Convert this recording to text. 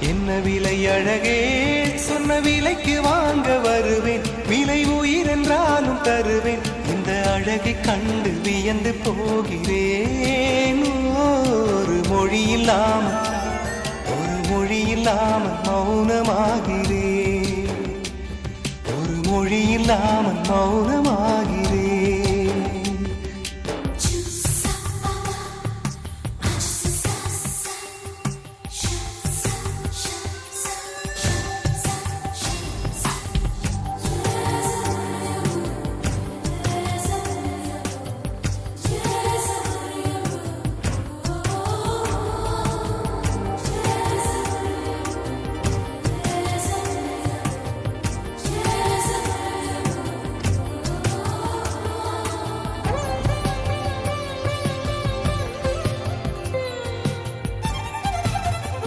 என்ன விலை அழகே, சொன்ன விலைக்கு வாங்க வருவேன். விலை உயிர் என்றாலும் தருவேன். இந்த அழகை கண்டு வியந்து போகிறேன். ஒரு மொழி இல்லாமல் மௌனமாகிறேன். ஒரு மொழி இல்லாமல் மௌனமாகிறேன்.